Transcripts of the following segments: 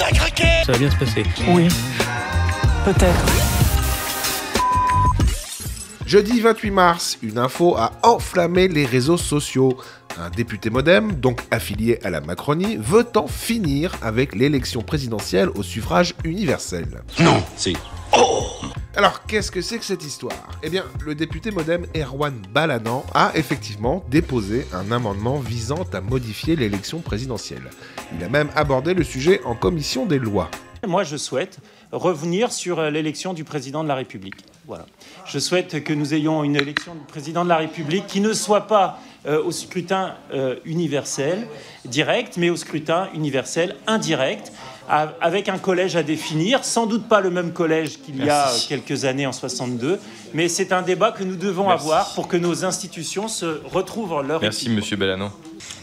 t'as craqué! Ça va bien se passer. Oui, peut-être. Jeudi 28 mars, une info a enflammé les réseaux sociaux. Un député MoDem, donc affilié à la Macronie, veut en finir avec l'élection présidentielle au suffrage universel. Non, c'est... Alors, qu'est-ce que c'est que cette histoire? Eh bien, le député MoDem Erwan Balanant a effectivement déposé un amendement visant à modifier l'élection présidentielle. Il a même abordé le sujet en commission des lois. Moi, je souhaite revenir sur l'élection du président de la République. Voilà. Je souhaite que nous ayons une élection du président de la République qui ne soit pas au scrutin universel direct, mais au scrutin universel indirect, avec un collège à définir, sans doute pas le même collège qu'il y a quelques années en 62, mais c'est un débat que nous devons avoir pour que nos institutions se retrouvent leur Merci, équilibre. monsieur Balanant.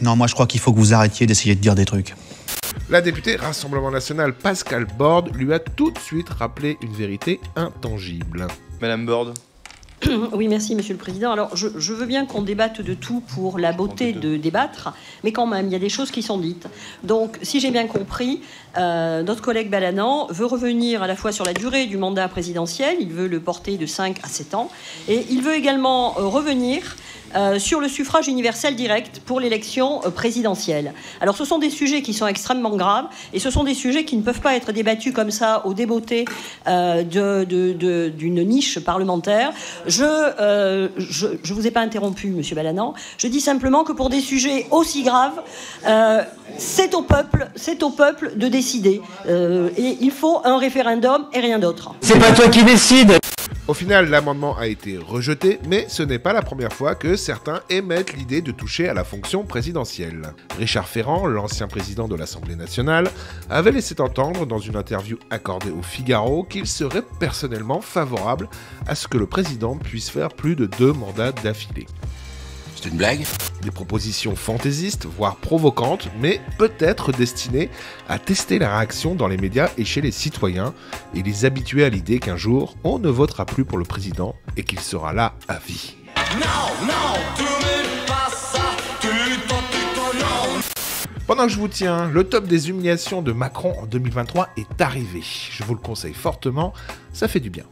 Non, moi je crois qu'il faut que vous arrêtiez d'essayer de dire des trucs. La députée Rassemblement National Pascal Borde lui a tout de suite rappelé une vérité intangible. Madame Borde. Oui, merci, Monsieur le Président. Alors, je veux bien qu'on débatte de tout pour la beauté de débattre, mais quand même, il y a des choses qui sont dites. Donc, si j'ai bien compris, notre collègue Balanant veut revenir à la fois sur la durée du mandat présidentiel, il veut le porter de 5 à 7 ans, et il veut également revenir sur le suffrage universel direct pour l'élection présidentielle. Alors ce sont des sujets qui sont extrêmement graves et ce sont des sujets qui ne peuvent pas être débattus comme ça au débeauté d'une niche parlementaire. Je vous ai pas interrompu, Monsieur Balanant. Je dis simplement que pour des sujets aussi graves, c'est au peuple de décider. Et il faut un référendum et rien d'autre. C'est pas toi qui décide. Au final, l'amendement a été rejeté, mais ce n'est pas la première fois que certains émettent l'idée de toucher à la fonction présidentielle. Richard Ferrand, l'ancien président de l'Assemblée nationale, avait laissé entendre dans une interview accordée au Figaro qu'il serait personnellement favorable à ce que le président puisse faire plus de 2 mandats d'affilée. C'est une blague? Des propositions fantaisistes, voire provocantes, mais peut-être destinées à tester la réaction dans les médias et chez les citoyens, et les habituer à l'idée qu'un jour, on ne votera plus pour le président et qu'il sera là à vie. Pendant que je vous tiens, le top des humiliations de Macron en 2023 est arrivé. Je vous le conseille fortement, ça fait du bien.